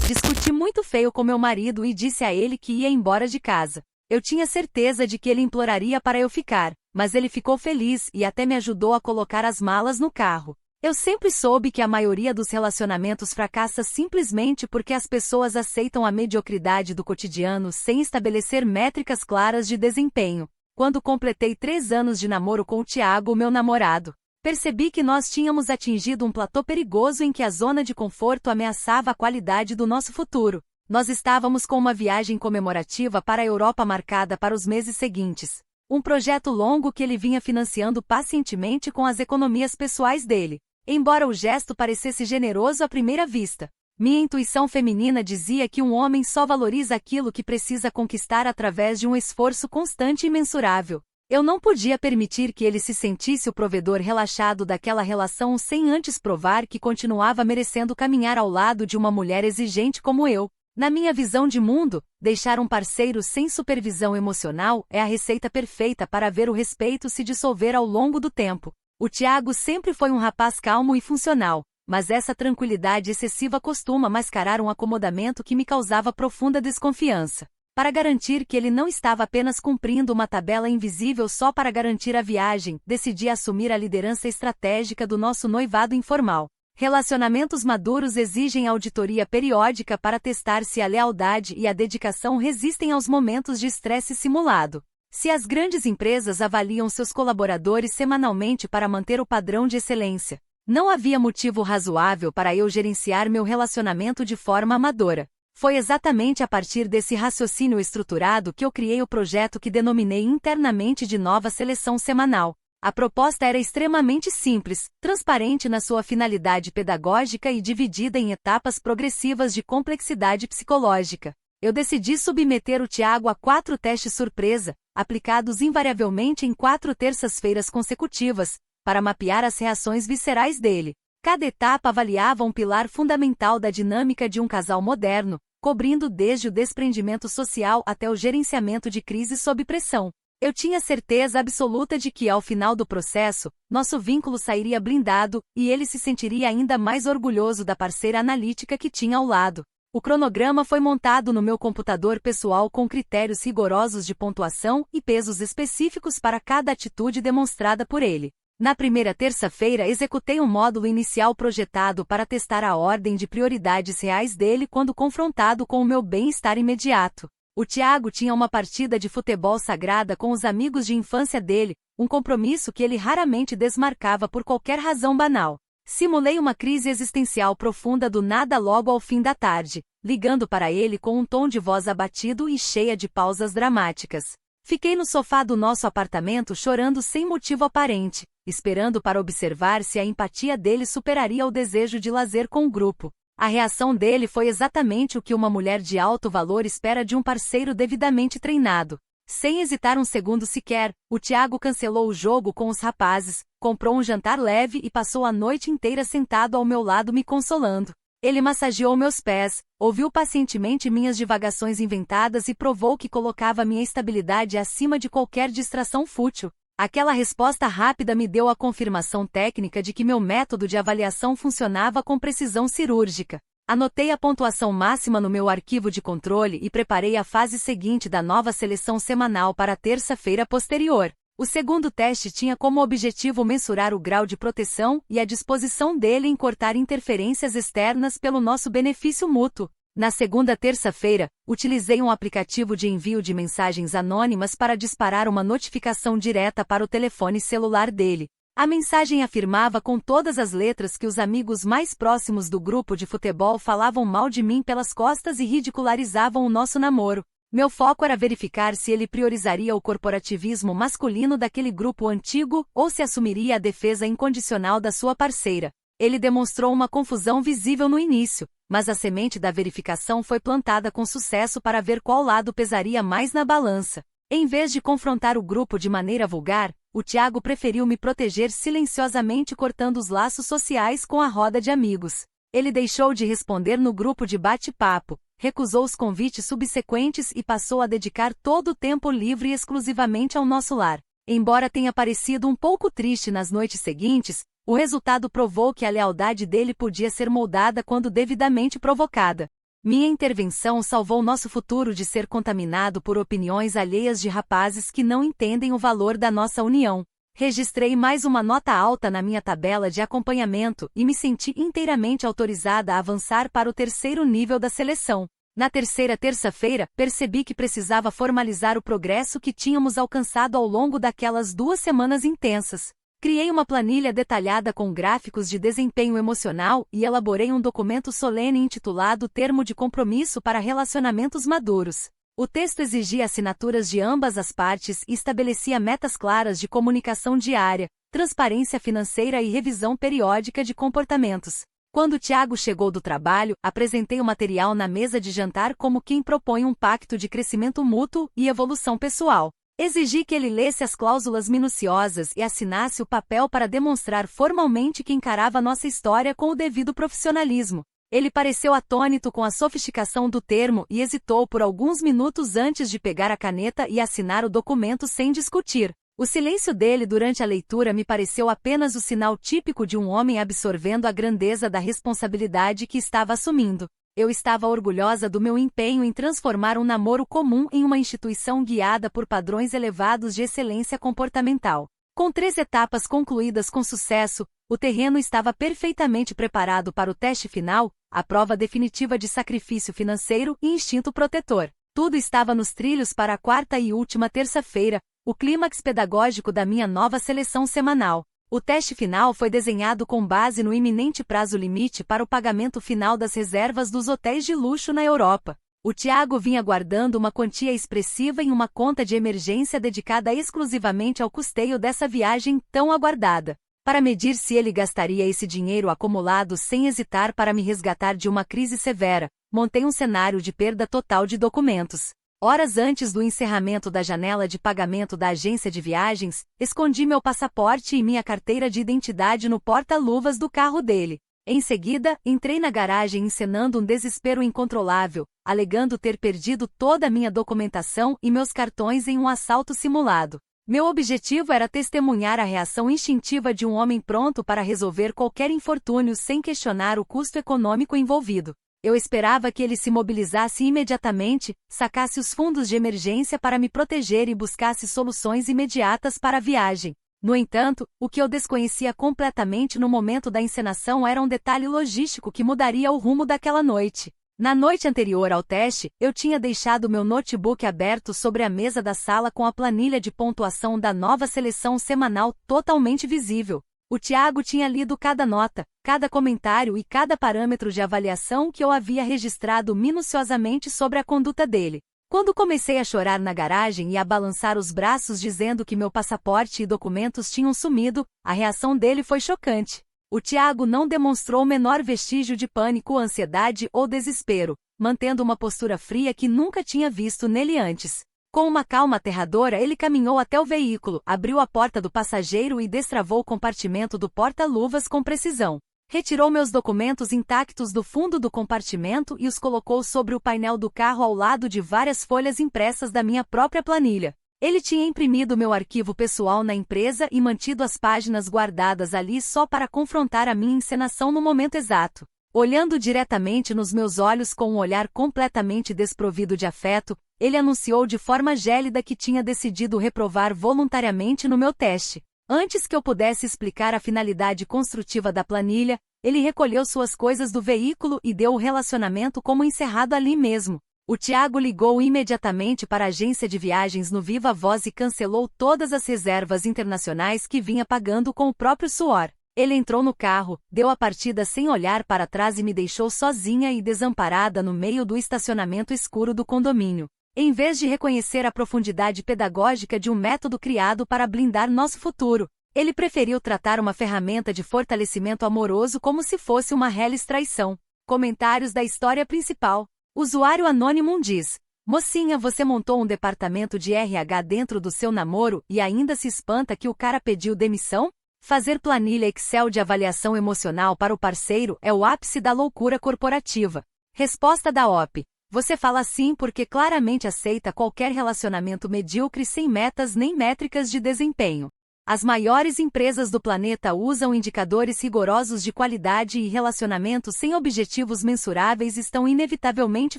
Discuti muito feio com meu marido e disse a ele que ia embora de casa. Eu tinha certeza de que ele imploraria para eu ficar, mas ele ficou feliz e até me ajudou a colocar as malas no carro. Eu sempre soube que a maioria dos relacionamentos fracassa simplesmente porque as pessoas aceitam a mediocridade do cotidiano sem estabelecer métricas claras de desempenho. Quando completei 3 anos de namoro com o Thiago, meu namorado, percebi que nós tínhamos atingido um platô perigoso em que a zona de conforto ameaçava a qualidade do nosso futuro. Nós estávamos com uma viagem comemorativa para a Europa marcada para os meses seguintes. Um projeto longo que ele vinha financiando pacientemente com as economias pessoais dele. Embora o gesto parecesse generoso à primeira vista, minha intuição feminina dizia que um homem só valoriza aquilo que precisa conquistar através de um esforço constante e mensurável. Eu não podia permitir que ele se sentisse o provedor relaxado daquela relação sem antes provar que continuava merecendo caminhar ao lado de uma mulher exigente como eu. Na minha visão de mundo, deixar um parceiro sem supervisão emocional é a receita perfeita para ver o respeito se dissolver ao longo do tempo. O Thiago sempre foi um rapaz calmo e funcional, mas essa tranquilidade excessiva costuma mascarar um acomodamento que me causava profunda desconfiança. Para garantir que ele não estava apenas cumprindo uma tabela invisível só para garantir a viagem, decidi assumir a liderança estratégica do nosso noivado informal. Relacionamentos maduros exigem auditoria periódica para testar se a lealdade e a dedicação resistem aos momentos de estresse simulado. Se as grandes empresas avaliam seus colaboradores semanalmente para manter o padrão de excelência, não havia motivo razoável para eu gerenciar meu relacionamento de forma amadora. Foi exatamente a partir desse raciocínio estruturado que eu criei o projeto que denominei internamente de Nova Seleção Semanal. A proposta era extremamente simples, transparente na sua finalidade pedagógica e dividida em etapas progressivas de complexidade psicológica. Eu decidi submeter o Thiago a 4 testes surpresa, aplicados invariavelmente em 4 terças-feiras consecutivas, para mapear as reações viscerais dele. Cada etapa avaliava um pilar fundamental da dinâmica de um casal moderno, cobrindo desde o desprendimento social até o gerenciamento de crises sob pressão. Eu tinha certeza absoluta de que, ao final do processo, nosso vínculo sairia blindado e ele se sentiria ainda mais orgulhoso da parceira analítica que tinha ao lado. O cronograma foi montado no meu computador pessoal com critérios rigorosos de pontuação e pesos específicos para cada atitude demonstrada por ele. Na primeira terça-feira executei um módulo inicial projetado para testar a ordem de prioridades reais dele quando confrontado com o meu bem-estar imediato. O Thiago tinha uma partida de futebol sagrada com os amigos de infância dele, um compromisso que ele raramente desmarcava por qualquer razão banal. Simulei uma crise existencial profunda do nada logo ao fim da tarde, ligando para ele com um tom de voz abatido e cheia de pausas dramáticas. Fiquei no sofá do nosso apartamento chorando sem motivo aparente, esperando para observar se a empatia dele superaria o desejo de lazer com o grupo. A reação dele foi exatamente o que uma mulher de alto valor espera de um parceiro devidamente treinado. Sem hesitar um segundo sequer, o Thiago cancelou o jogo com os rapazes, comprou um jantar leve e passou a noite inteira sentado ao meu lado me consolando. Ele massageou meus pés, ouviu pacientemente minhas divagações inventadas e provou que colocava minha estabilidade acima de qualquer distração fútil. Aquela resposta rápida me deu a confirmação técnica de que meu método de avaliação funcionava com precisão cirúrgica. Anotei a pontuação máxima no meu arquivo de controle e preparei a fase seguinte da nova seleção semanal para a terça-feira posterior. O segundo teste tinha como objetivo mensurar o grau de proteção e a disposição dele em cortar interferências externas pelo nosso benefício mútuo. Na segunda terça-feira, utilizei um aplicativo de envio de mensagens anônimas para disparar uma notificação direta para o telefone celular dele. A mensagem afirmava com todas as letras que os amigos mais próximos do grupo de futebol falavam mal de mim pelas costas e ridicularizavam o nosso namoro. Meu foco era verificar se ele priorizaria o corporativismo masculino daquele grupo antigo ou se assumiria a defesa incondicional da sua parceira. Ele demonstrou uma confusão visível no início, mas a semente da verificação foi plantada com sucesso para ver qual lado pesaria mais na balança. Em vez de confrontar o grupo de maneira vulgar, o Thiago preferiu me proteger silenciosamente cortando os laços sociais com a roda de amigos. Ele deixou de responder no grupo de bate-papo, recusou os convites subsequentes e passou a dedicar todo o tempo livre exclusivamente ao nosso lar. Embora tenha parecido um pouco triste nas noites seguintes, o resultado provou que a lealdade dele podia ser moldada quando devidamente provocada. Minha intervenção salvou nosso futuro de ser contaminado por opiniões alheias de rapazes que não entendem o valor da nossa união. Registrei mais uma nota alta na minha tabela de acompanhamento e me senti inteiramente autorizada a avançar para o terceiro nível da seleção. Na terceira terça-feira, percebi que precisava formalizar o progresso que tínhamos alcançado ao longo daquelas 2 semanas intensas. Criei uma planilha detalhada com gráficos de desempenho emocional e elaborei um documento solene intitulado Termo de Compromisso para Relacionamentos Maduros. O texto exigia assinaturas de ambas as partes e estabelecia metas claras de comunicação diária, transparência financeira e revisão periódica de comportamentos. Quando Tiago chegou do trabalho, apresentei o material na mesa de jantar como quem propõe um pacto de crescimento mútuo e evolução pessoal. Exigi que ele lesse as cláusulas minuciosas e assinasse o papel para demonstrar formalmente que encarava nossa história com o devido profissionalismo. Ele pareceu atônito com a sofisticação do termo e hesitou por alguns minutos antes de pegar a caneta e assinar o documento sem discutir. O silêncio dele durante a leitura me pareceu apenas o sinal típico de um homem absorvendo a grandeza da responsabilidade que estava assumindo. Eu estava orgulhosa do meu empenho em transformar um namoro comum em uma instituição guiada por padrões elevados de excelência comportamental. Com 3 etapas concluídas com sucesso, o terreno estava perfeitamente preparado para o teste final, a prova definitiva de sacrifício financeiro e instinto protetor. Tudo estava nos trilhos para a 4ª e última terça-feira, o clímax pedagógico da minha nova seleção semanal. O teste final foi desenhado com base no iminente prazo limite para o pagamento final das reservas dos hotéis de luxo na Europa. O Tiago vinha guardando uma quantia expressiva em uma conta de emergência dedicada exclusivamente ao custeio dessa viagem tão aguardada. Para medir se ele gastaria esse dinheiro acumulado sem hesitar para me resgatar de uma crise severa, montei um cenário de perda total de documentos. Horas antes do encerramento da janela de pagamento da agência de viagens, escondi meu passaporte e minha carteira de identidade no porta-luvas do carro dele. Em seguida, entrei na garagem encenando um desespero incontrolável, alegando ter perdido toda a minha documentação e meus cartões em um assalto simulado. Meu objetivo era testemunhar a reação instintiva de um homem pronto para resolver qualquer infortúnio sem questionar o custo econômico envolvido. Eu esperava que ele se mobilizasse imediatamente, sacasse os fundos de emergência para me proteger e buscasse soluções imediatas para a viagem. No entanto, o que eu desconhecia completamente no momento da encenação era um detalhe logístico que mudaria o rumo daquela noite. Na noite anterior ao teste, eu tinha deixado meu notebook aberto sobre a mesa da sala com a planilha de pontuação da nova seleção semanal totalmente visível. O Tiago tinha lido cada nota, cada comentário e cada parâmetro de avaliação que eu havia registrado minuciosamente sobre a conduta dele. Quando comecei a chorar na garagem e a balançar os braços dizendo que meu passaporte e documentos tinham sumido, a reação dele foi chocante. O Tiago não demonstrou o menor vestígio de pânico, ansiedade ou desespero, mantendo uma postura fria que nunca tinha visto nele antes. Com uma calma aterradora, ele caminhou até o veículo, abriu a porta do passageiro e destravou o compartimento do porta-luvas com precisão. Retirou meus documentos intactos do fundo do compartimento e os colocou sobre o painel do carro ao lado de várias folhas impressas da minha própria planilha. Ele tinha imprimido meu arquivo pessoal na empresa e mantido as páginas guardadas ali só para confrontar a minha encenação no momento exato. Olhando diretamente nos meus olhos com um olhar completamente desprovido de afeto, ele anunciou de forma gélida que tinha decidido reprovar voluntariamente no meu teste. Antes que eu pudesse explicar a finalidade construtiva da planilha, ele recolheu suas coisas do veículo e deu o relacionamento como encerrado ali mesmo. O Tiago ligou imediatamente para a agência de viagens no Viva Voz e cancelou todas as reservas internacionais que vinha pagando com o próprio suor. Ele entrou no carro, deu a partida sem olhar para trás e me deixou sozinha e desamparada no meio do estacionamento escuro do condomínio. Em vez de reconhecer a profundidade pedagógica de um método criado para blindar nosso futuro, ele preferiu tratar uma ferramenta de fortalecimento amoroso como se fosse uma reles traição. Comentários da história principal. Usuário anônimo diz: mocinha, você montou um departamento de RH dentro do seu namoro e ainda se espanta que o cara pediu demissão? Fazer planilha Excel de avaliação emocional para o parceiro é o ápice da loucura corporativa. Resposta da OP. Você fala assim porque claramente aceita qualquer relacionamento medíocre sem metas nem métricas de desempenho. As maiores empresas do planeta usam indicadores rigorosos de qualidade e relacionamentos sem objetivos mensuráveis estão inevitavelmente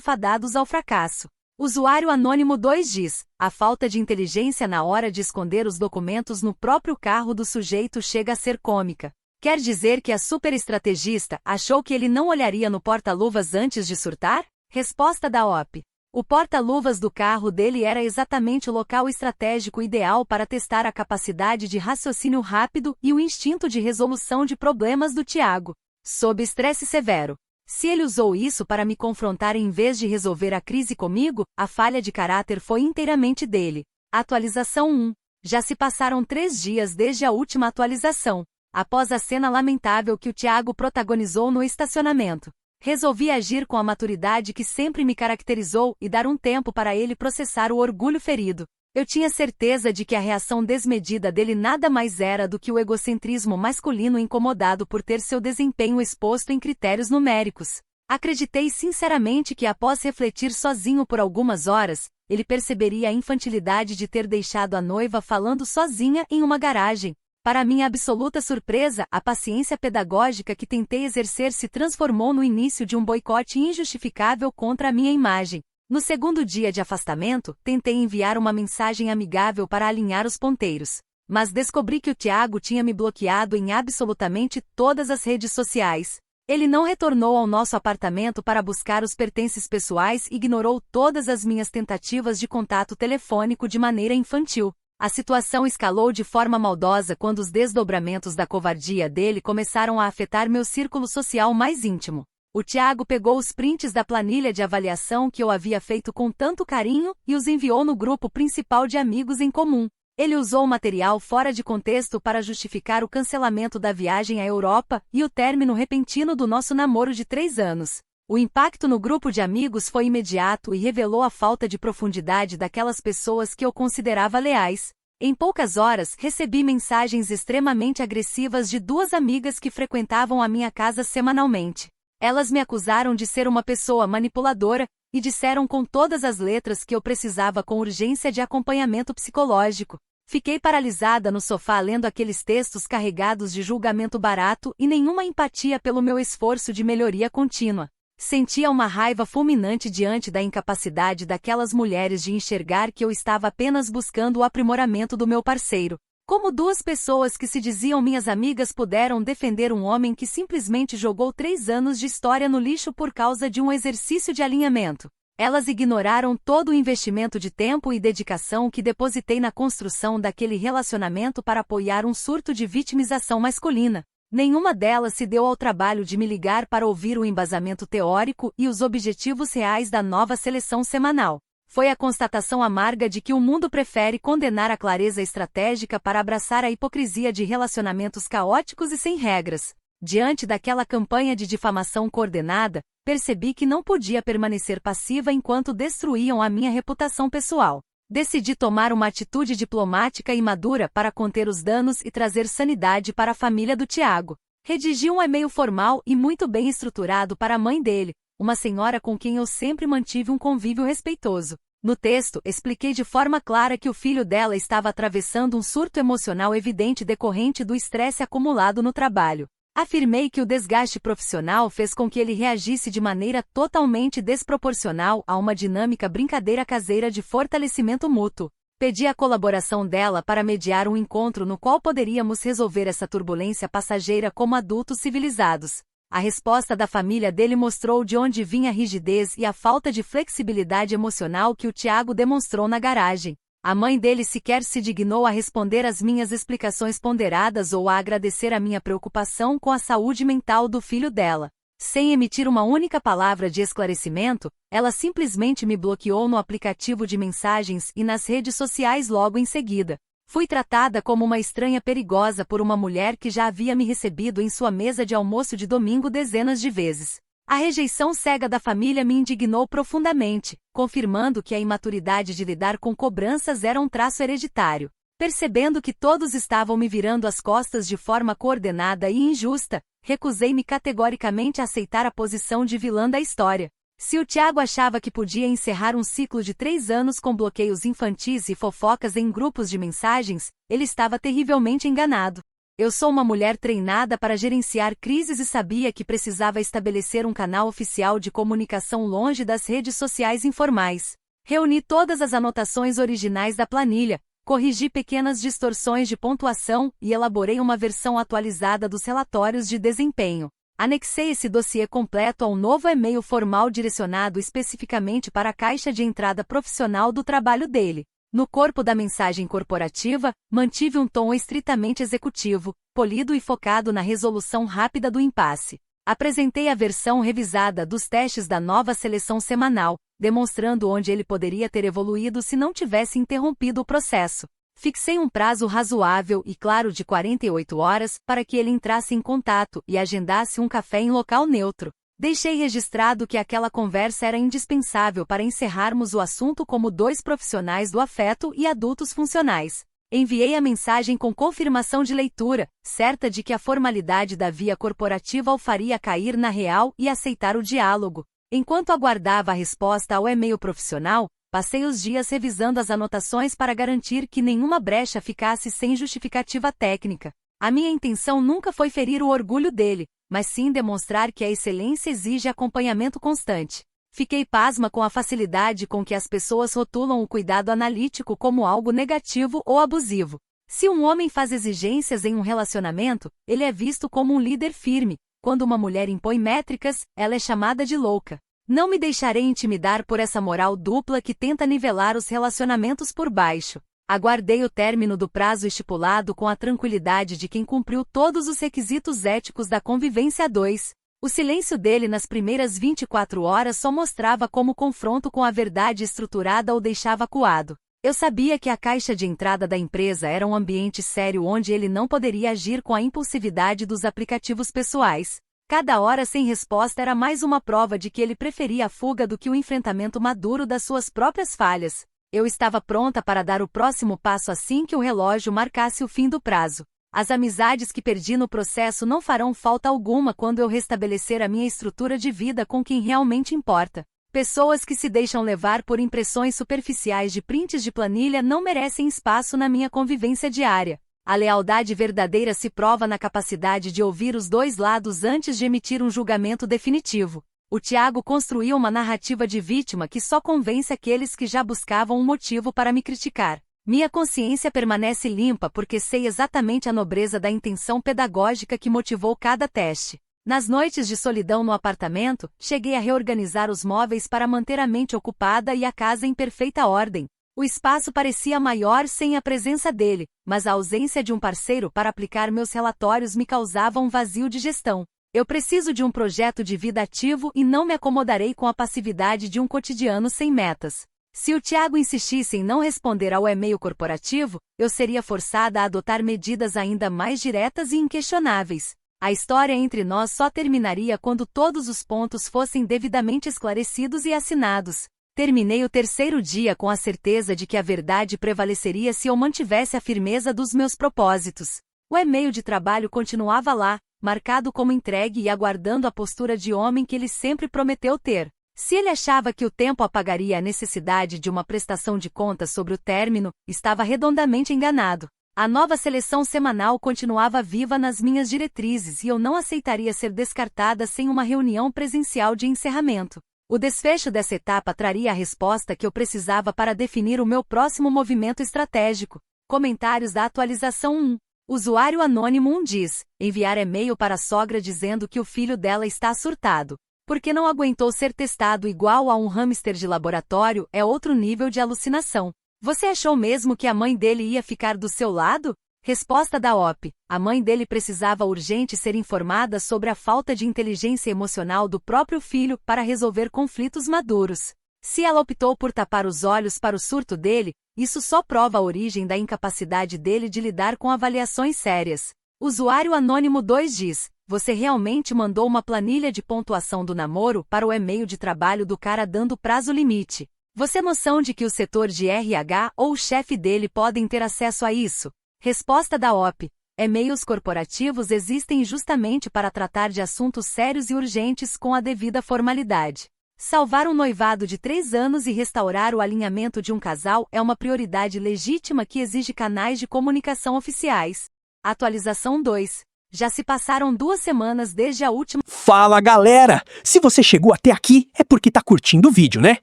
fadados ao fracasso. Usuário Anônimo 2 diz: a falta de inteligência na hora de esconder os documentos no próprio carro do sujeito chega a ser cômica. Quer dizer que a superestrategista achou que ele não olharia no porta-luvas antes de surtar? Resposta da OP. O porta-luvas do carro dele era exatamente o local estratégico ideal para testar a capacidade de raciocínio rápido e o instinto de resolução de problemas do Tiago, sob estresse severo. Se ele usou isso para me confrontar em vez de resolver a crise comigo, a falha de caráter foi inteiramente dele. Atualização 1. Já se passaram 3 dias desde a última atualização. Após a cena lamentável que o Tiago protagonizou no estacionamento, resolvi agir com a maturidade que sempre me caracterizou e dar um tempo para ele processar o orgulho ferido. Eu tinha certeza de que a reação desmedida dele nada mais era do que o egocentrismo masculino incomodado por ter seu desempenho exposto em critérios numéricos. Acreditei sinceramente que após refletir sozinho por algumas horas, ele perceberia a infantilidade de ter deixado a noiva falando sozinha em uma garagem. Para minha absoluta surpresa, a paciência pedagógica que tentei exercer se transformou no início de um boicote injustificável contra a minha imagem. No segundo dia de afastamento, tentei enviar uma mensagem amigável para alinhar os ponteiros. Mas descobri que o Tiago tinha me bloqueado em absolutamente todas as redes sociais. Ele não retornou ao nosso apartamento para buscar os pertences pessoais e ignorou todas as minhas tentativas de contato telefônico de maneira infantil. A situação escalou de forma maldosa quando os desdobramentos da covardia dele começaram a afetar meu círculo social mais íntimo. O Tiago pegou os prints da planilha de avaliação que eu havia feito com tanto carinho e os enviou no grupo principal de amigos em comum. Ele usou o material fora de contexto para justificar o cancelamento da viagem à Europa e o término repentino do nosso namoro de 3 anos. O impacto no grupo de amigos foi imediato e revelou a falta de profundidade daquelas pessoas que eu considerava leais. Em poucas horas, recebi mensagens extremamente agressivas de 2 amigas que frequentavam a minha casa semanalmente. Elas me acusaram de ser uma pessoa manipuladora e disseram com todas as letras que eu precisava com urgência de acompanhamento psicológico. Fiquei paralisada no sofá lendo aqueles textos carregados de julgamento barato e nenhuma empatia pelo meu esforço de melhoria contínua. Sentia uma raiva fulminante diante da incapacidade daquelas mulheres de enxergar que eu estava apenas buscando o aprimoramento do meu parceiro. Como 2 pessoas que se diziam minhas amigas puderam defender um homem que simplesmente jogou 3 anos de história no lixo por causa de um exercício de alinhamento? Elas ignoraram todo o investimento de tempo e dedicação que depositei na construção daquele relacionamento para apoiar um surto de vitimização masculina. Nenhuma delas se deu ao trabalho de me ligar para ouvir o embasamento teórico e os objetivos reais da nova seleção semanal. Foi a constatação amarga de que o mundo prefere condenar a clareza estratégica para abraçar a hipocrisia de relacionamentos caóticos e sem regras. Diante daquela campanha de difamação coordenada, percebi que não podia permanecer passiva enquanto destruíam a minha reputação pessoal. Decidi tomar uma atitude diplomática e madura para conter os danos e trazer sanidade para a família do Tiago. Redigi um e-mail formal e muito bem estruturado para a mãe dele, uma senhora com quem eu sempre mantive um convívio respeitoso. No texto, expliquei de forma clara que o filho dela estava atravessando um surto emocional evidente decorrente do estresse acumulado no trabalho. Afirmei que o desgaste profissional fez com que ele reagisse de maneira totalmente desproporcional a uma dinâmica brincadeira caseira de fortalecimento mútuo. Pedi a colaboração dela para mediar um encontro no qual poderíamos resolver essa turbulência passageira como adultos civilizados. A resposta da família dele mostrou de onde vinha a rigidez e a falta de flexibilidade emocional que o Tiago demonstrou na garagem. A mãe dele sequer se dignou a responder às minhas explicações ponderadas ou a agradecer a minha preocupação com a saúde mental do filho dela. Sem emitir uma única palavra de esclarecimento, ela simplesmente me bloqueou no aplicativo de mensagens e nas redes sociais logo em seguida. Fui tratada como uma estranha perigosa por uma mulher que já havia me recebido em sua mesa de almoço de domingo dezenas de vezes. A rejeição cega da família me indignou profundamente, confirmando que a imaturidade de lidar com cobranças era um traço hereditário. Percebendo que todos estavam me virando as costas de forma coordenada e injusta, recusei-me categoricamente a aceitar a posição de vilã da história. Se o Thiago achava que podia encerrar um ciclo de 3 anos com bloqueios infantis e fofocas em grupos de mensagens, ele estava terrivelmente enganado. Eu sou uma mulher treinada para gerenciar crises e sabia que precisava estabelecer um canal oficial de comunicação longe das redes sociais informais. Reuni todas as anotações originais da planilha, corrigi pequenas distorções de pontuação e elaborei uma versão atualizada dos relatórios de desempenho. Anexei esse dossiê completo a um novo e-mail formal direcionado especificamente para a caixa de entrada profissional do trabalho dele. No corpo da mensagem corporativa, mantive um tom estritamente executivo, polido e focado na resolução rápida do impasse. Apresentei a versão revisada dos testes da nova seleção semanal, demonstrando onde ele poderia ter evoluído se não tivesse interrompido o processo. Fixei um prazo razoável e claro de 48 horas para que ele entrasse em contato e agendasse um café em local neutro. Deixei registrado que aquela conversa era indispensável para encerrarmos o assunto como 2 profissionais do afeto e adultos funcionais. Enviei a mensagem com confirmação de leitura, certa de que a formalidade da via corporativa o faria cair na real e aceitar o diálogo. Enquanto aguardava a resposta ao e-mail profissional, passei os dias revisando as anotações para garantir que nenhuma brecha ficasse sem justificativa técnica. A minha intenção nunca foi ferir o orgulho dele, mas sim demonstrar que a excelência exige acompanhamento constante. Fiquei pasma com a facilidade com que as pessoas rotulam o cuidado analítico como algo negativo ou abusivo. Se um homem faz exigências em um relacionamento, ele é visto como um líder firme. Quando uma mulher impõe métricas, ela é chamada de louca. Não me deixarei intimidar por essa moral dupla que tenta nivelar os relacionamentos por baixo. Aguardei o término do prazo estipulado com a tranquilidade de quem cumpriu todos os requisitos éticos da convivência a 2. O silêncio dele nas primeiras 24 horas só mostrava como o confronto com a verdade estruturada o deixava acuado. Eu sabia que a caixa de entrada da empresa era um ambiente sério onde ele não poderia agir com a impulsividade dos aplicativos pessoais. Cada hora sem resposta era mais uma prova de que ele preferia a fuga do que o enfrentamento maduro das suas próprias falhas. Eu estava pronta para dar o próximo passo assim que o relógio marcasse o fim do prazo. As amizades que perdi no processo não farão falta alguma quando eu restabelecer a minha estrutura de vida com quem realmente importa. Pessoas que se deixam levar por impressões superficiais de prints de planilha não merecem espaço na minha convivência diária. A lealdade verdadeira se prova na capacidade de ouvir os 2 lados antes de emitir um julgamento definitivo. O Thiago construiu uma narrativa de vítima que só convence aqueles que já buscavam um motivo para me criticar. Minha consciência permanece limpa porque sei exatamente a nobreza da intenção pedagógica que motivou cada teste. Nas noites de solidão no apartamento, cheguei a reorganizar os móveis para manter a mente ocupada e a casa em perfeita ordem. O espaço parecia maior sem a presença dele, mas a ausência de um parceiro para aplicar meus relatórios me causava um vazio de gestão. Eu preciso de um projeto de vida ativo e não me acomodarei com a passividade de um cotidiano sem metas. Se o Thiago insistisse em não responder ao e-mail corporativo, eu seria forçada a adotar medidas ainda mais diretas e inquestionáveis. A história entre nós só terminaria quando todos os pontos fossem devidamente esclarecidos e assinados. Terminei o 3º dia com a certeza de que a verdade prevaleceria se eu mantivesse a firmeza dos meus propósitos. O e-mail de trabalho continuava lá, marcado como entregue e aguardando a postura de homem que ele sempre prometeu ter. Se ele achava que o tempo apagaria a necessidade de uma prestação de contas sobre o término, estava redondamente enganado. A nova seleção semanal continuava viva nas minhas diretrizes e eu não aceitaria ser descartada sem uma reunião presencial de encerramento. O desfecho dessa etapa traria a resposta que eu precisava para definir o meu próximo movimento estratégico. Comentários da atualização 1. Usuário anônimo 1 diz: enviar e-mail para a sogra dizendo que o filho dela está surtado. Porque não aguentou ser testado igual a um hamster de laboratório é outro nível de alucinação. Você achou mesmo que a mãe dele ia ficar do seu lado? Resposta da OP. A mãe dele precisava urgente ser informada sobre a falta de inteligência emocional do próprio filho para resolver conflitos maduros. Se ela optou por tapar os olhos para o surto dele, isso só prova a origem da incapacidade dele de lidar com avaliações sérias. Usuário anônimo 2 diz: você realmente mandou uma planilha de pontuação do namoro para o e-mail de trabalho do cara dando prazo limite. Você tem noção de que o setor de RH ou o chefe dele podem ter acesso a isso? Resposta da OP. E-mails corporativos existem justamente para tratar de assuntos sérios e urgentes com a devida formalidade. Salvar um noivado de 3 anos e restaurar o alinhamento de um casal é uma prioridade legítima que exige canais de comunicação oficiais. Atualização 2. Já se passaram 2 semanas desde a última... Fala, galera! Se você chegou até aqui, é porque tá curtindo o vídeo, né?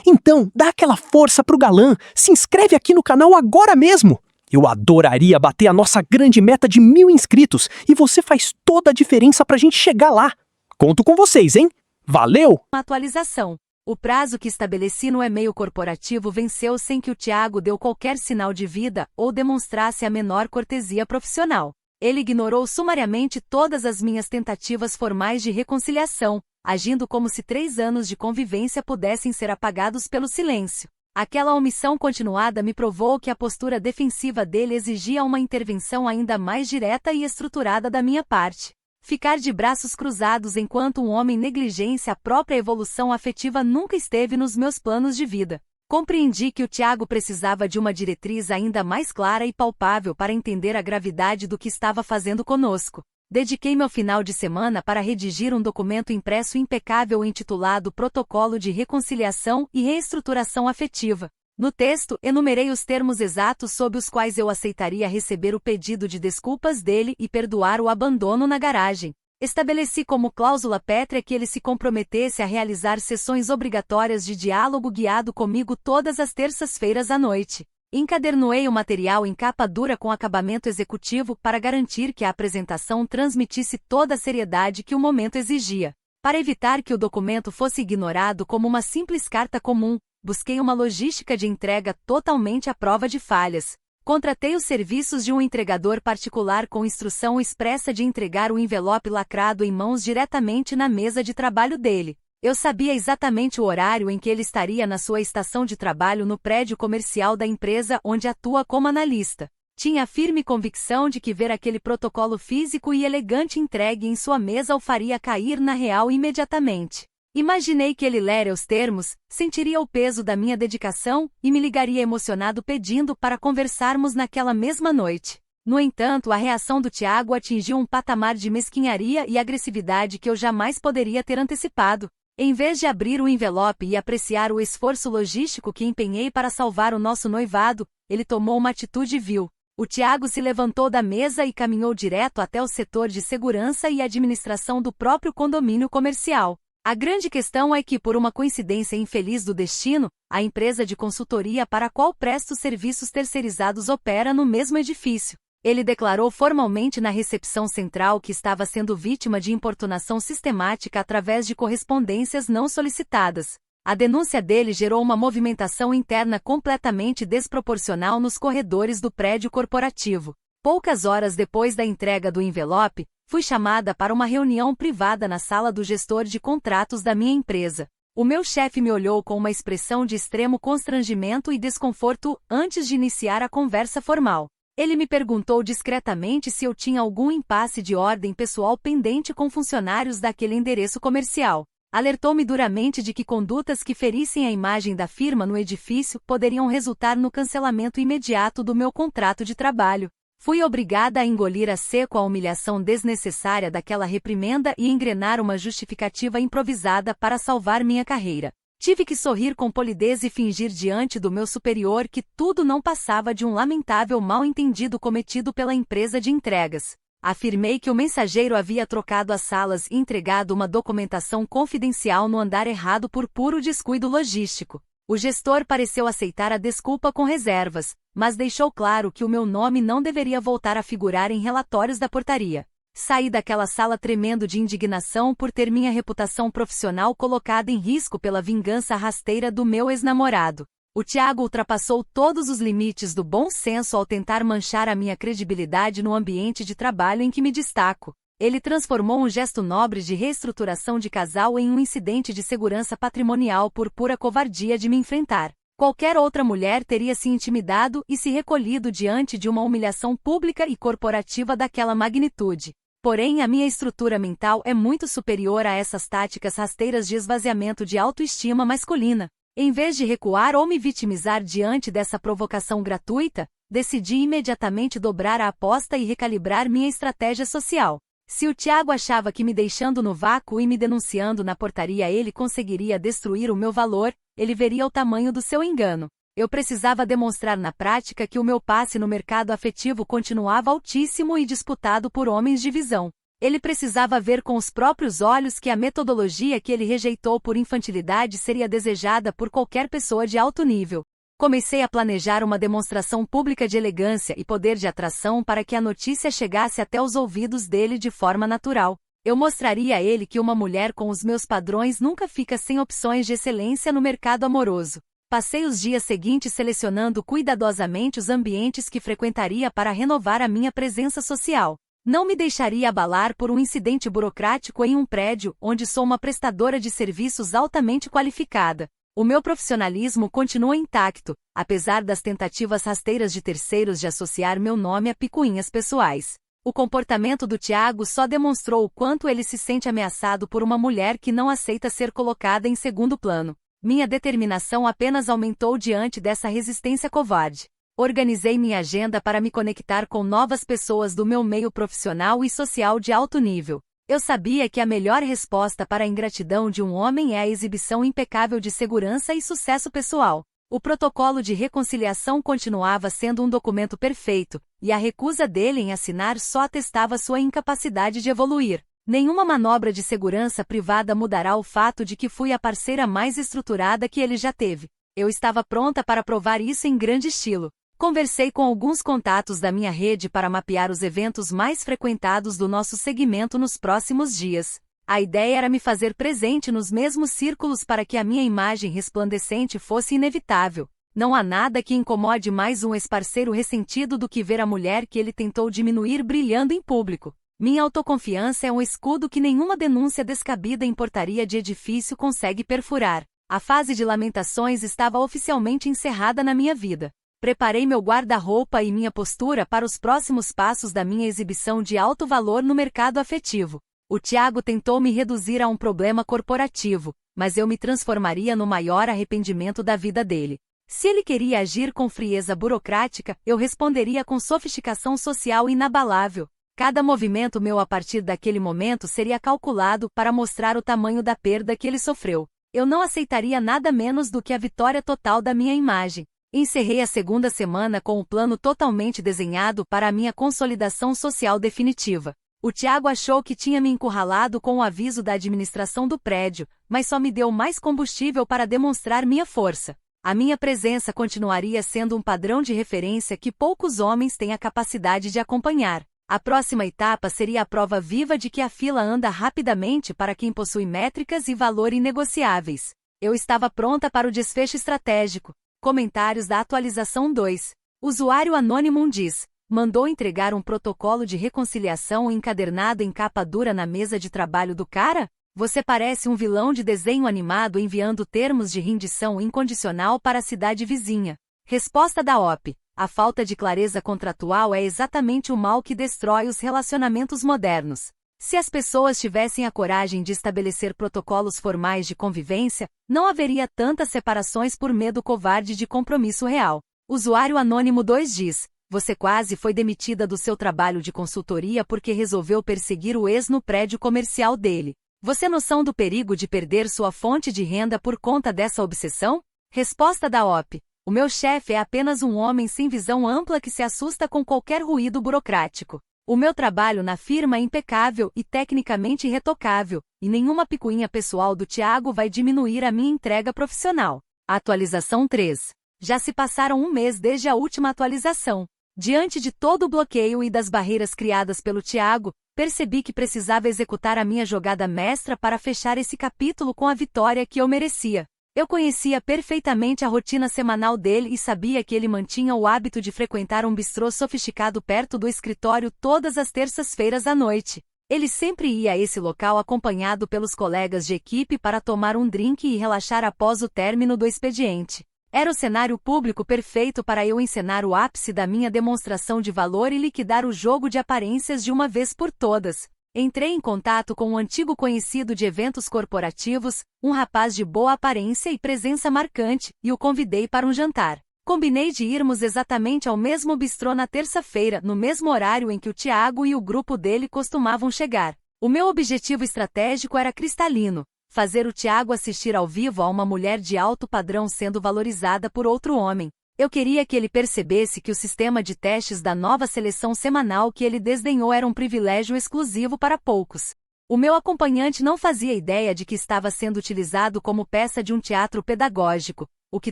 Então, dá aquela força pro galã, se inscreve aqui no canal agora mesmo! Eu adoraria bater a nossa grande meta de 1000 inscritos e você faz toda a diferença pra gente chegar lá. Conto com vocês, hein? Valeu! Atualização. O prazo que estabeleci no e-mail corporativo venceu sem que o Thiago deu qualquer sinal de vida ou demonstrasse a menor cortesia profissional. Ele ignorou sumariamente todas as minhas tentativas formais de reconciliação, agindo como se 3 anos de convivência pudessem ser apagados pelo silêncio. Aquela omissão continuada me provou que a postura defensiva dele exigia uma intervenção ainda mais direta e estruturada da minha parte. Ficar de braços cruzados enquanto um homem negligencia a própria evolução afetiva nunca esteve nos meus planos de vida. Compreendi que o Thiago precisava de uma diretriz ainda mais clara e palpável para entender a gravidade do que estava fazendo conosco. Dediquei meu final de semana para redigir um documento impresso impecável intitulado Protocolo de Reconciliação e Reestruturação Afetiva. No texto, enumerei os termos exatos sob os quais eu aceitaria receber o pedido de desculpas dele e perdoar o abandono na garagem. Estabeleci como cláusula pétrea que ele se comprometesse a realizar sessões obrigatórias de diálogo guiado comigo todas as terças-feiras à noite. Encadernei o material em capa dura com acabamento executivo para garantir que a apresentação transmitisse toda a seriedade que o momento exigia. Para evitar que o documento fosse ignorado como uma simples carta comum, busquei uma logística de entrega totalmente à prova de falhas. Contratei os serviços de um entregador particular com instrução expressa de entregar o envelope lacrado em mãos diretamente na mesa de trabalho dele. Eu sabia exatamente o horário em que ele estaria na sua estação de trabalho no prédio comercial da empresa onde atua como analista. Tinha a firme convicção de que ver aquele protocolo físico e elegante entregue em sua mesa o faria cair na real imediatamente. Imaginei que ele lera os termos, sentiria o peso da minha dedicação e me ligaria emocionado pedindo para conversarmos naquela mesma noite. No entanto, a reação do Thiago atingiu um patamar de mesquinharia e agressividade que eu jamais poderia ter antecipado. Em vez de abrir o envelope e apreciar o esforço logístico que empenhei para salvar o nosso noivado, ele tomou uma atitude vil. O Thiago se levantou da mesa e caminhou direto até o setor de segurança e administração do próprio condomínio comercial. A grande questão é que, por uma coincidência infeliz do destino, a empresa de consultoria para a qual presto serviços terceirizados opera no mesmo edifício. Ele declarou formalmente na recepção central que estava sendo vítima de importunação sistemática através de correspondências não solicitadas. A denúncia dele gerou uma movimentação interna completamente desproporcional nos corredores do prédio corporativo. Poucas horas depois da entrega do envelope, fui chamada para uma reunião privada na sala do gestor de contratos da minha empresa. O meu chefe me olhou com uma expressão de extremo constrangimento e desconforto antes de iniciar a conversa formal. Ele me perguntou discretamente se eu tinha algum impasse de ordem pessoal pendente com funcionários daquele endereço comercial. Alertou-me duramente de que condutas que ferissem a imagem da firma no edifício poderiam resultar no cancelamento imediato do meu contrato de trabalho. Fui obrigada a engolir a seco a humilhação desnecessária daquela reprimenda e engrenar uma justificativa improvisada para salvar minha carreira. Tive que sorrir com polidez e fingir diante do meu superior que tudo não passava de um lamentável mal-entendido cometido pela empresa de entregas. Afirmei que o mensageiro havia trocado as salas e entregado uma documentação confidencial no andar errado por puro descuido logístico. O gestor pareceu aceitar a desculpa com reservas, mas deixou claro que o meu nome não deveria voltar a figurar em relatórios da portaria. Saí daquela sala tremendo de indignação por ter minha reputação profissional colocada em risco pela vingança rasteira do meu ex-namorado. O Thiago ultrapassou todos os limites do bom senso ao tentar manchar a minha credibilidade no ambiente de trabalho em que me destaco. Ele transformou um gesto nobre de reestruturação de casal em um incidente de segurança patrimonial por pura covardia de me enfrentar. Qualquer outra mulher teria se intimidado e se recolhido diante de uma humilhação pública e corporativa daquela magnitude. Porém, a minha estrutura mental é muito superior a essas táticas rasteiras de esvaziamento de autoestima masculina. Em vez de recuar ou me vitimizar diante dessa provocação gratuita, decidi imediatamente dobrar a aposta e recalibrar minha estratégia social. Se o Tiago achava que me deixando no vácuo e me denunciando na portaria ele conseguiria destruir o meu valor, ele veria o tamanho do seu engano. Eu precisava demonstrar na prática que o meu passe no mercado afetivo continuava altíssimo e disputado por homens de visão. Ele precisava ver com os próprios olhos que a metodologia que ele rejeitou por infantilidade seria desejada por qualquer pessoa de alto nível. Comecei a planejar uma demonstração pública de elegância e poder de atração para que a notícia chegasse até os ouvidos dele de forma natural. Eu mostraria a ele que uma mulher com os meus padrões nunca fica sem opções de excelência no mercado amoroso. Passei os dias seguintes selecionando cuidadosamente os ambientes que frequentaria para renovar a minha presença social. Não me deixaria abalar por um incidente burocrático em um prédio onde sou uma prestadora de serviços altamente qualificada. O meu profissionalismo continua intacto, apesar das tentativas rasteiras de terceiros de associar meu nome a picuinhas pessoais. O comportamento do Tiago só demonstrou o quanto ele se sente ameaçado por uma mulher que não aceita ser colocada em segundo plano. Minha determinação apenas aumentou diante dessa resistência covarde. Organizei minha agenda para me conectar com novas pessoas do meu meio profissional e social de alto nível. Eu sabia que a melhor resposta para a ingratidão de um homem é a exibição impecável de segurança e sucesso pessoal. O protocolo de reconciliação continuava sendo um documento perfeito, e a recusa dele em assinar só atestava sua incapacidade de evoluir. Nenhuma manobra de segurança privada mudará o fato de que fui a parceira mais estruturada que ele já teve. Eu estava pronta para provar isso em grande estilo. Conversei com alguns contatos da minha rede para mapear os eventos mais frequentados do nosso segmento nos próximos dias. A ideia era me fazer presente nos mesmos círculos para que a minha imagem resplandecente fosse inevitável. Não há nada que incomode mais um ex-parceiro ressentido do que ver a mulher que ele tentou diminuir brilhando em público. Minha autoconfiança é um escudo que nenhuma denúncia descabida em portaria de edifício consegue perfurar. A fase de lamentações estava oficialmente encerrada na minha vida. Preparei meu guarda-roupa e minha postura para os próximos passos da minha exibição de alto valor no mercado afetivo. O Tiago tentou me reduzir a um problema corporativo, mas eu me transformaria no maior arrependimento da vida dele. Se ele queria agir com frieza burocrática, eu responderia com sofisticação social inabalável. Cada movimento meu a partir daquele momento seria calculado para mostrar o tamanho da perda que ele sofreu. Eu não aceitaria nada menos do que a vitória total da minha imagem. Encerrei a segunda semana com o plano totalmente desenhado para a minha consolidação social definitiva. O Tiago achou que tinha me encurralado com o aviso da administração do prédio, mas só me deu mais combustível para demonstrar minha força. A minha presença continuaria sendo um padrão de referência que poucos homens têm a capacidade de acompanhar. A próxima etapa seria a prova viva de que a fila anda rapidamente para quem possui métricas e valor inegociáveis. Eu estava pronta para o desfecho estratégico. Comentários da atualização 2. Usuário anônimo diz: mandou entregar um protocolo de reconciliação encadernado em capa dura na mesa de trabalho do cara? Você parece um vilão de desenho animado enviando termos de rendição incondicional para a cidade vizinha. Resposta da OP. A falta de clareza contratual é exatamente o mal que destrói os relacionamentos modernos. Se as pessoas tivessem a coragem de estabelecer protocolos formais de convivência, não haveria tantas separações por medo covarde de compromisso real. Usuário anônimo 2 diz: você quase foi demitida do seu trabalho de consultoria porque resolveu perseguir o ex no prédio comercial dele. Você noção do perigo de perder sua fonte de renda por conta dessa obsessão? Resposta da OP. O meu chefe é apenas um homem sem visão ampla que se assusta com qualquer ruído burocrático. O meu trabalho na firma é impecável e tecnicamente irretocável, e nenhuma picuinha pessoal do Tiago vai diminuir a minha entrega profissional. Atualização 3. Já se passaram um mês desde a última atualização. Diante de todo o bloqueio e das barreiras criadas pelo Tiago, percebi que precisava executar a minha jogada mestra para fechar esse capítulo com a vitória que eu merecia. Eu conhecia perfeitamente a rotina semanal dele e sabia que ele mantinha o hábito de frequentar um bistrô sofisticado perto do escritório todas as terças-feiras à noite. Ele sempre ia a esse local acompanhado pelos colegas de equipe para tomar um drink e relaxar após o término do expediente. Era o cenário público perfeito para eu encenar o ápice da minha demonstração de valor e liquidar o jogo de aparências de uma vez por todas. Entrei em contato com um antigo conhecido de eventos corporativos, um rapaz de boa aparência e presença marcante, e o convidei para um jantar. Combinei de irmos exatamente ao mesmo bistrô na terça-feira, no mesmo horário em que o Tiago e o grupo dele costumavam chegar. O meu objetivo estratégico era cristalino: fazer o Tiago assistir ao vivo a uma mulher de alto padrão sendo valorizada por outro homem. Eu queria que ele percebesse que o sistema de testes da nova seleção semanal que ele desdenhou era um privilégio exclusivo para poucos. O meu acompanhante não fazia ideia de que estava sendo utilizado como peça de um teatro pedagógico, o que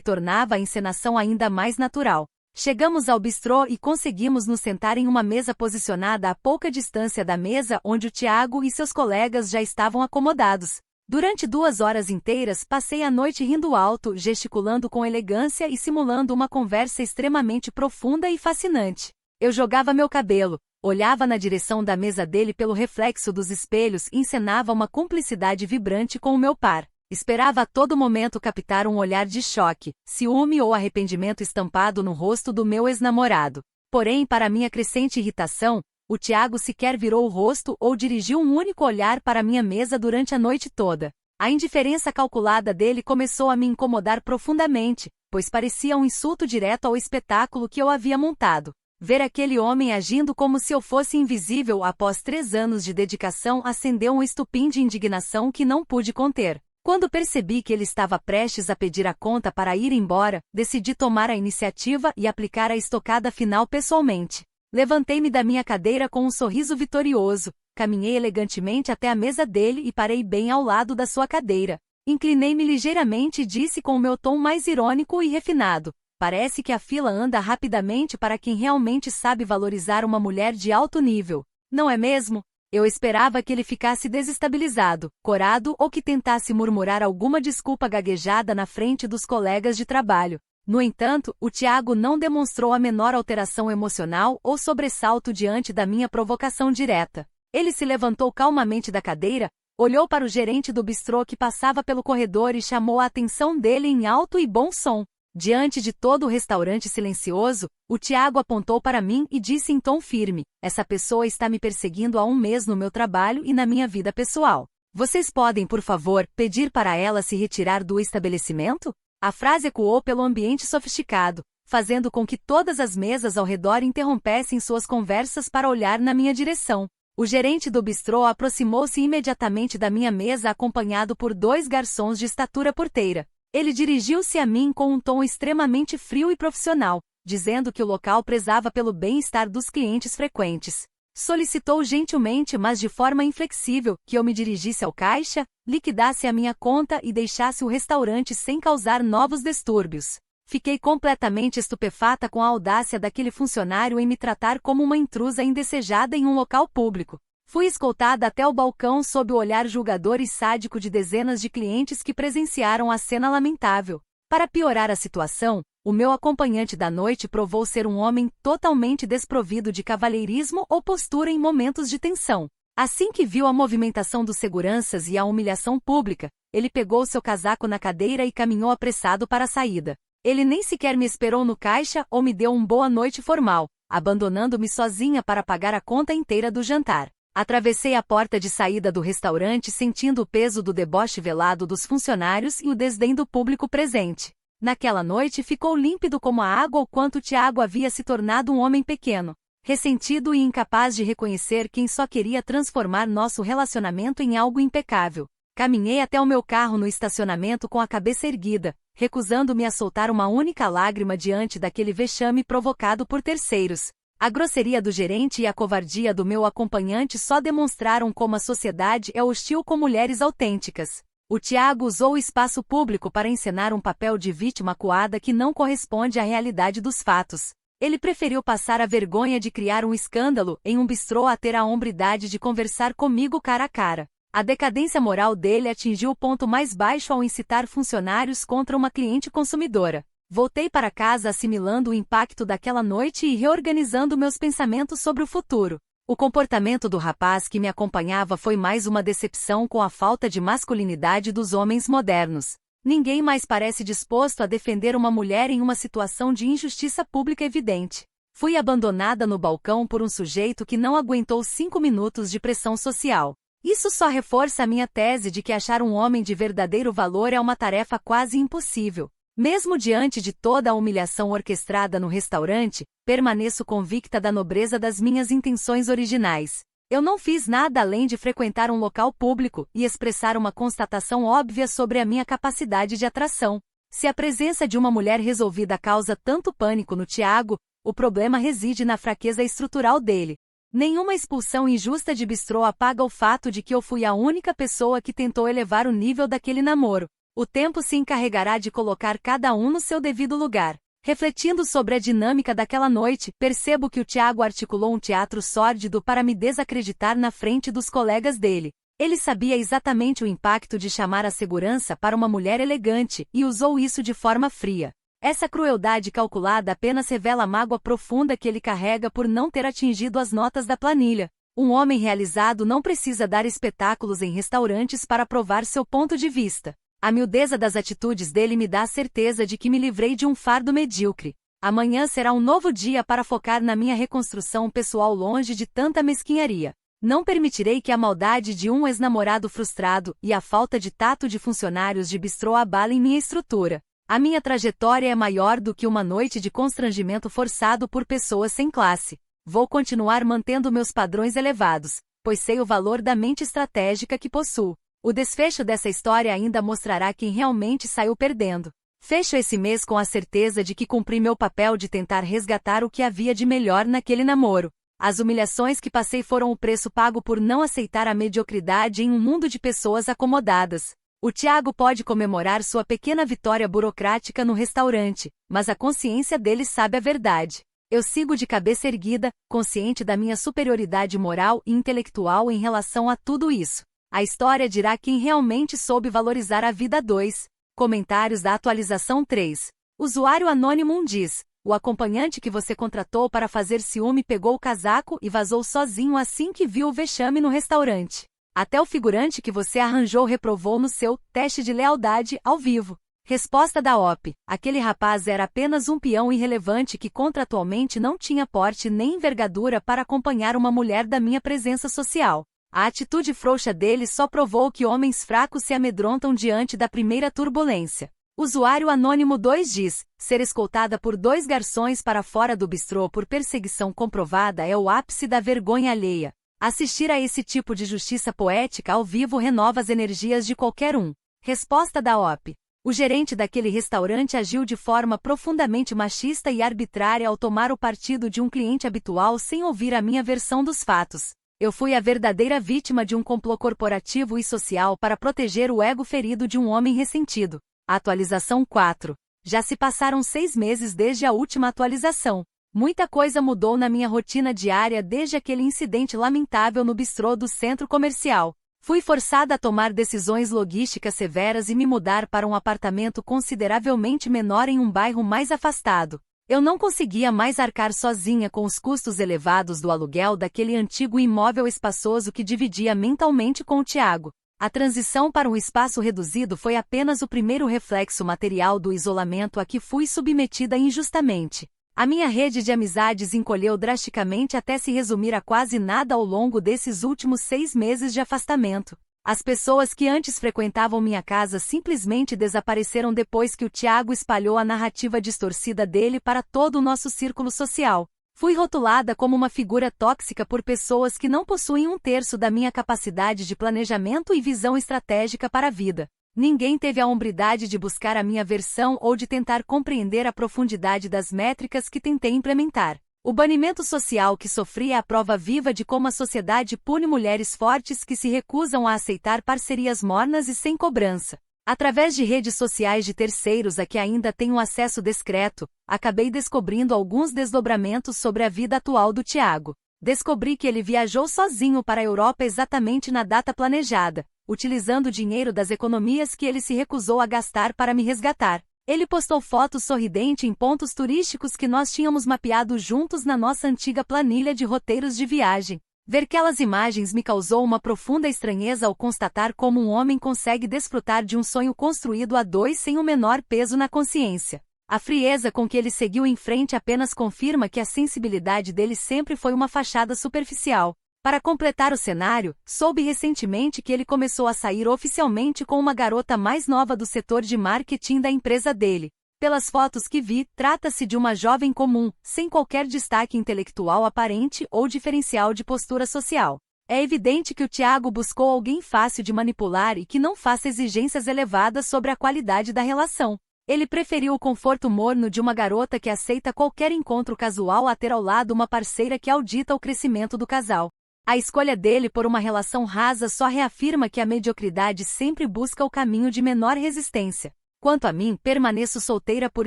tornava a encenação ainda mais natural. Chegamos ao bistrô e conseguimos nos sentar em uma mesa posicionada a pouca distância da mesa onde o Tiago e seus colegas já estavam acomodados. Durante 2 horas inteiras passei a noite rindo alto, gesticulando com elegância e simulando uma conversa extremamente profunda e fascinante. Eu jogava meu cabelo, olhava na direção da mesa dele pelo reflexo dos espelhos e encenava uma cumplicidade vibrante com o meu par. Esperava a todo momento captar um olhar de choque, ciúme ou arrependimento estampado no rosto do meu ex-namorado. Porém, para minha crescente irritação, o Tiago sequer virou o rosto ou dirigiu um único olhar para minha mesa durante a noite toda. A indiferença calculada dele começou a me incomodar profundamente, pois parecia um insulto direto ao espetáculo que eu havia montado. Ver aquele homem agindo como se eu fosse invisível após 3 anos de dedicação acendeu um estupim de indignação que não pude conter. Quando percebi que ele estava prestes a pedir a conta para ir embora, decidi tomar a iniciativa e aplicar a estocada final pessoalmente. Levantei-me da minha cadeira com um sorriso vitorioso, caminhei elegantemente até a mesa dele e parei bem ao lado da sua cadeira. Inclinei-me ligeiramente e disse com o meu tom mais irônico e refinado: parece que a fila anda rapidamente para quem realmente sabe valorizar uma mulher de alto nível. Não é mesmo? Eu esperava que ele ficasse desestabilizado, corado ou que tentasse murmurar alguma desculpa gaguejada na frente dos colegas de trabalho. No entanto, o Tiago não demonstrou a menor alteração emocional ou sobressalto diante da minha provocação direta. Ele se levantou calmamente da cadeira, olhou para o gerente do bistrô que passava pelo corredor e chamou a atenção dele em alto e bom som. Diante de todo o restaurante silencioso, o Tiago apontou para mim e disse em tom firme: essa pessoa está me perseguindo há 1 mês no meu trabalho e na minha vida pessoal. Vocês podem, por favor, pedir para ela se retirar do estabelecimento? A frase ecoou pelo ambiente sofisticado, fazendo com que todas as mesas ao redor interrompessem suas conversas para olhar na minha direção. O gerente do bistrô aproximou-se imediatamente da minha mesa acompanhado por 2 garçons de estatura porteira. Ele dirigiu-se a mim com um tom extremamente frio e profissional, dizendo que o local prezava pelo bem-estar dos clientes frequentes. Solicitou gentilmente, mas de forma inflexível, que eu me dirigisse ao caixa, liquidasse a minha conta e deixasse o restaurante sem causar novos distúrbios. Fiquei completamente estupefata com a audácia daquele funcionário em me tratar como uma intrusa indesejada em um local público. Fui escoltada até o balcão sob o olhar julgador e sádico de dezenas de clientes que presenciaram a cena lamentável. Para piorar a situação, o meu acompanhante da noite provou ser um homem totalmente desprovido de cavalheirismo ou postura em momentos de tensão. Assim que viu a movimentação dos seguranças e a humilhação pública, ele pegou seu casaco na cadeira e caminhou apressado para a saída. Ele nem sequer me esperou no caixa ou me deu um boa noite formal, abandonando-me sozinha para pagar a conta inteira do jantar. Atravessei a porta de saída do restaurante sentindo o peso do deboche velado dos funcionários e o desdém do público presente. Naquela noite ficou límpido como a água o quanto Tiago havia se tornado um homem pequeno, ressentido e incapaz de reconhecer quem só queria transformar nosso relacionamento em algo impecável. Caminhei até o meu carro no estacionamento com a cabeça erguida, recusando-me a soltar uma única lágrima diante daquele vexame provocado por terceiros. A grosseria do gerente e a covardia do meu acompanhante só demonstraram como a sociedade é hostil com mulheres autênticas. O Tiago usou o espaço público para encenar um papel de vítima acuada que não corresponde à realidade dos fatos. Ele preferiu passar a vergonha de criar um escândalo em um bistrô a ter a hombridade de conversar comigo cara a cara. A decadência moral dele atingiu o ponto mais baixo ao incitar funcionários contra uma cliente consumidora. Voltei para casa assimilando o impacto daquela noite e reorganizando meus pensamentos sobre o futuro. O comportamento do rapaz que me acompanhava foi mais uma decepção com a falta de masculinidade dos homens modernos. Ninguém mais parece disposto a defender uma mulher em uma situação de injustiça pública evidente. Fui abandonada no balcão por um sujeito que não aguentou 5 minutos de pressão social. Isso só reforça a minha tese de que achar um homem de verdadeiro valor é uma tarefa quase impossível. Mesmo diante de toda a humilhação orquestrada no restaurante, permaneço convicta da nobreza das minhas intenções originais. Eu não fiz nada além de frequentar um local público e expressar uma constatação óbvia sobre a minha capacidade de atração. Se a presença de uma mulher resolvida causa tanto pânico no Tiago, o problema reside na fraqueza estrutural dele. Nenhuma expulsão injusta de bistrô apaga o fato de que eu fui a única pessoa que tentou elevar o nível daquele namoro. O tempo se encarregará de colocar cada um no seu devido lugar. Refletindo sobre a dinâmica daquela noite, percebo que o Tiago articulou um teatro sórdido para me desacreditar na frente dos colegas dele. Ele sabia exatamente o impacto de chamar a segurança para uma mulher elegante e usou isso de forma fria. Essa crueldade calculada apenas revela a mágoa profunda que ele carrega por não ter atingido as notas da planilha. Um homem realizado não precisa dar espetáculos em restaurantes para provar seu ponto de vista. A miudeza das atitudes dele me dá a certeza de que me livrei de um fardo medíocre. Amanhã será um novo dia para focar na minha reconstrução pessoal longe de tanta mesquinharia. Não permitirei que a maldade de um ex-namorado frustrado e a falta de tato de funcionários de bistrô abalem minha estrutura. A minha trajetória é maior do que uma noite de constrangimento forçado por pessoas sem classe. Vou continuar mantendo meus padrões elevados, pois sei o valor da mente estratégica que possuo. O desfecho dessa história ainda mostrará quem realmente saiu perdendo. Fecho esse mês com a certeza de que cumpri meu papel de tentar resgatar o que havia de melhor naquele namoro. As humilhações que passei foram o preço pago por não aceitar a mediocridade em um mundo de pessoas acomodadas. O Tiago pode comemorar sua pequena vitória burocrática no restaurante, mas a consciência dele sabe a verdade. Eu sigo de cabeça erguida, consciente da minha superioridade moral e intelectual em relação a tudo isso. A história dirá quem realmente soube valorizar a vida. 2. Comentários da atualização 3. Usuário anônimo diz: o acompanhante que você contratou para fazer ciúme pegou o casaco e vazou sozinho assim que viu o vexame no restaurante. Até o figurante que você arranjou reprovou no seu teste de lealdade ao vivo. Resposta da OP: aquele rapaz era apenas um peão irrelevante que contratualmente não tinha porte nem envergadura para acompanhar uma mulher da minha presença social. A atitude frouxa dele só provou que homens fracos se amedrontam diante da primeira turbulência. Usuário anônimo 2 diz: ser escoltada por 2 garçons para fora do bistrô por perseguição comprovada é o ápice da vergonha alheia. Assistir a esse tipo de justiça poética ao vivo renova as energias de qualquer um. Resposta da OP: o gerente daquele restaurante agiu de forma profundamente machista e arbitrária ao tomar o partido de um cliente habitual sem ouvir a minha versão dos fatos. Eu fui a verdadeira vítima de um complô corporativo e social para proteger o ego ferido de um homem ressentido. Atualização 4. Já se passaram 6 meses desde a última atualização. Muita coisa mudou na minha rotina diária desde aquele incidente lamentável no bistrô do centro comercial. Fui forçada a tomar decisões logísticas severas e me mudar para um apartamento consideravelmente menor em um bairro mais afastado. Eu não conseguia mais arcar sozinha com os custos elevados do aluguel daquele antigo imóvel espaçoso que dividia mentalmente com o Tiago. A transição para um espaço reduzido foi apenas o primeiro reflexo material do isolamento a que fui submetida injustamente. A minha rede de amizades encolheu drasticamente até se resumir a quase nada ao longo desses últimos 6 meses de afastamento. As pessoas que antes frequentavam minha casa simplesmente desapareceram depois que o Tiago espalhou a narrativa distorcida dele para todo o nosso círculo social. Fui rotulada como uma figura tóxica por pessoas que não possuem 1/3 da minha capacidade de planejamento e visão estratégica para a vida. Ninguém teve a hombridade de buscar a minha versão ou de tentar compreender a profundidade das métricas que tentei implementar. O banimento social que sofri é a prova viva de como a sociedade pune mulheres fortes que se recusam a aceitar parcerias mornas e sem cobrança. Através de redes sociais de terceiros a que ainda tenho acesso discreto, acabei descobrindo alguns desdobramentos sobre a vida atual do Tiago. Descobri que ele viajou sozinho para a Europa exatamente na data planejada, utilizando o dinheiro das economias que ele se recusou a gastar para me resgatar. Ele postou fotos sorridente em pontos turísticos que nós tínhamos mapeado juntos na nossa antiga planilha de roteiros de viagem. Ver aquelas imagens me causou uma profunda estranheza ao constatar como um homem consegue desfrutar de um sonho construído a 2 sem o menor peso na consciência. A frieza com que ele seguiu em frente apenas confirma que a sensibilidade dele sempre foi uma fachada superficial. Para completar o cenário, soube recentemente que ele começou a sair oficialmente com uma garota mais nova do setor de marketing da empresa dele. Pelas fotos que vi, trata-se de uma jovem comum, sem qualquer destaque intelectual aparente ou diferencial de postura social. É evidente que o Thiago buscou alguém fácil de manipular e que não faça exigências elevadas sobre a qualidade da relação. Ele preferiu o conforto morno de uma garota que aceita qualquer encontro casual a ter ao lado uma parceira que audita o crescimento do casal. A escolha dele por uma relação rasa só reafirma que a mediocridade sempre busca o caminho de menor resistência. Quanto a mim, permaneço solteira por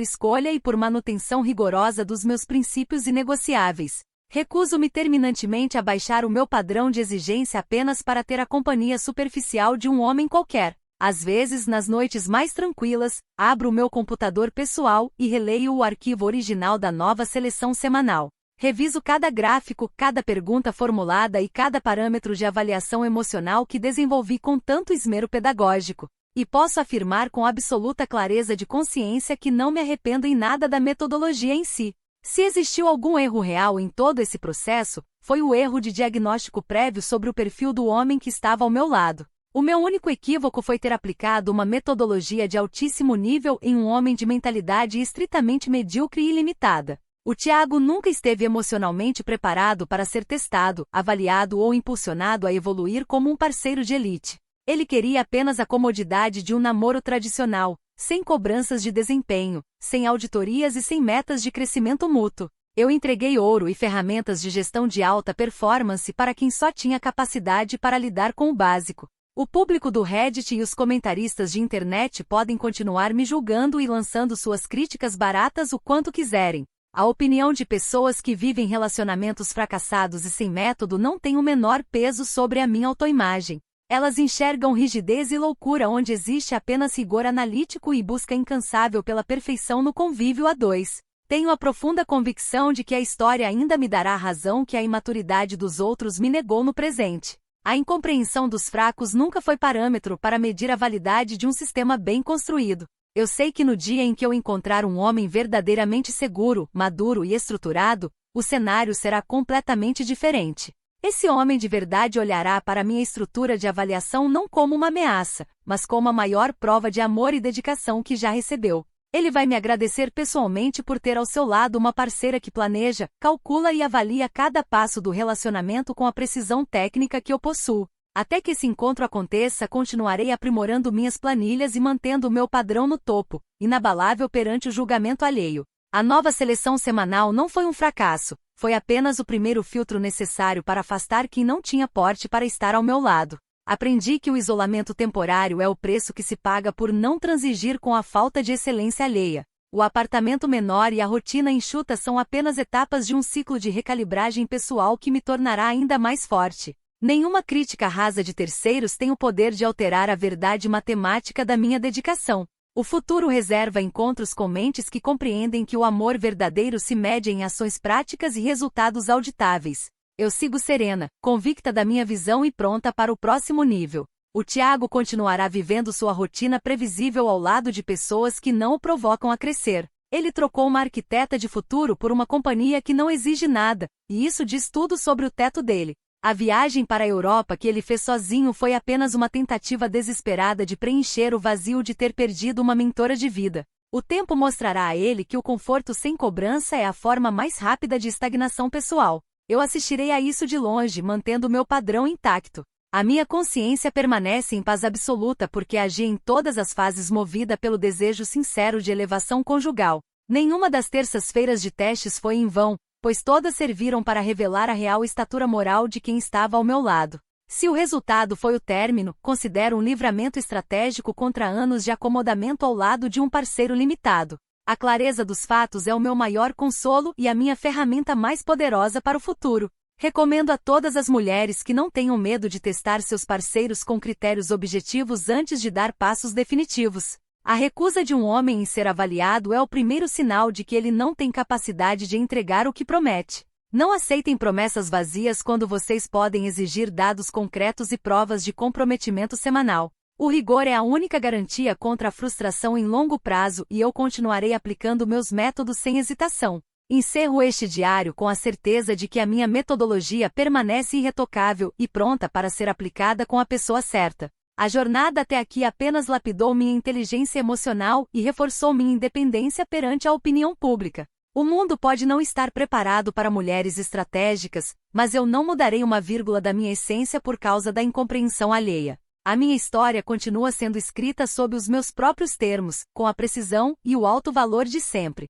escolha e por manutenção rigorosa dos meus princípios inegociáveis. Recuso-me terminantemente a baixar o meu padrão de exigência apenas para ter a companhia superficial de um homem qualquer. Às vezes, nas noites mais tranquilas, abro o meu computador pessoal e releio o arquivo original da nova seleção semanal. Reviso cada gráfico, cada pergunta formulada e cada parâmetro de avaliação emocional que desenvolvi com tanto esmero pedagógico. E posso afirmar com absoluta clareza de consciência que não me arrependo em nada da metodologia em si. Se existiu algum erro real em todo esse processo, foi o erro de diagnóstico prévio sobre o perfil do homem que estava ao meu lado. O meu único equívoco foi ter aplicado uma metodologia de altíssimo nível em um homem de mentalidade estritamente medíocre e limitada. O Thiago nunca esteve emocionalmente preparado para ser testado, avaliado ou impulsionado a evoluir como um parceiro de elite. Ele queria apenas a comodidade de um namoro tradicional, sem cobranças de desempenho, sem auditorias e sem metas de crescimento mútuo. Eu entreguei ouro e ferramentas de gestão de alta performance para quem só tinha capacidade para lidar com o básico. O público do Reddit e os comentaristas de internet podem continuar me julgando e lançando suas críticas baratas o quanto quiserem. A opinião de pessoas que vivem relacionamentos fracassados e sem método não tem o menor peso sobre a minha autoimagem. Elas enxergam rigidez e loucura onde existe apenas rigor analítico e busca incansável pela perfeição no convívio a dois. Tenho a profunda convicção de que a história ainda me dará a razão que a imaturidade dos outros me negou no presente. A incompreensão dos fracos nunca foi parâmetro para medir a validade de um sistema bem construído. Eu sei que no dia em que eu encontrar um homem verdadeiramente seguro, maduro e estruturado, o cenário será completamente diferente. Esse homem de verdade olhará para minha estrutura de avaliação não como uma ameaça, mas como a maior prova de amor e dedicação que já recebeu. Ele vai me agradecer pessoalmente por ter ao seu lado uma parceira que planeja, calcula e avalia cada passo do relacionamento com a precisão técnica que eu possuo. Até que esse encontro aconteça, continuarei aprimorando minhas planilhas e mantendo o meu padrão no topo, inabalável perante o julgamento alheio. A nova seleção semanal não foi um fracasso, foi apenas o primeiro filtro necessário para afastar quem não tinha porte para estar ao meu lado. Aprendi que o isolamento temporário é o preço que se paga por não transigir com a falta de excelência alheia. O apartamento menor e a rotina enxuta são apenas etapas de um ciclo de recalibragem pessoal que me tornará ainda mais forte. Nenhuma crítica rasa de terceiros tem o poder de alterar a verdade matemática da minha dedicação. O futuro reserva encontros com mentes que compreendem que o amor verdadeiro se mede em ações práticas e resultados auditáveis. Eu sigo serena, convicta da minha visão e pronta para o próximo nível. O Thiago continuará vivendo sua rotina previsível ao lado de pessoas que não o provocam a crescer. Ele trocou uma arquiteta de futuro por uma companhia que não exige nada, e isso diz tudo sobre o teto dele. A viagem para a Europa que ele fez sozinho foi apenas uma tentativa desesperada de preencher o vazio de ter perdido uma mentora de vida. O tempo mostrará a ele que o conforto sem cobrança é a forma mais rápida de estagnação pessoal. Eu assistirei a isso de longe, mantendo meu padrão intacto. A minha consciência permanece em paz absoluta porque agi em todas as fases movida pelo desejo sincero de elevação conjugal. Nenhuma das terças-feiras de testes foi em vão, pois todas serviram para revelar a real estatura moral de quem estava ao meu lado. Se o resultado foi o término, considero um livramento estratégico contra anos de acomodamento ao lado de um parceiro limitado. A clareza dos fatos é o meu maior consolo e a minha ferramenta mais poderosa para o futuro. Recomendo a todas as mulheres que não tenham medo de testar seus parceiros com critérios objetivos antes de dar passos definitivos. A recusa de um homem em ser avaliado é o primeiro sinal de que ele não tem capacidade de entregar o que promete. Não aceitem promessas vazias quando vocês podem exigir dados concretos e provas de comprometimento semanal. O rigor é a única garantia contra a frustração em longo prazo e eu continuarei aplicando meus métodos sem hesitação. Encerro este diário com a certeza de que a minha metodologia permanece irretocável e pronta para ser aplicada com a pessoa certa. A jornada até aqui apenas lapidou minha inteligência emocional e reforçou minha independência perante a opinião pública. O mundo pode não estar preparado para mulheres estratégicas, mas eu não mudarei uma vírgula da minha essência por causa da incompreensão alheia. A minha história continua sendo escrita sob os meus próprios termos, com a precisão e o alto valor de sempre.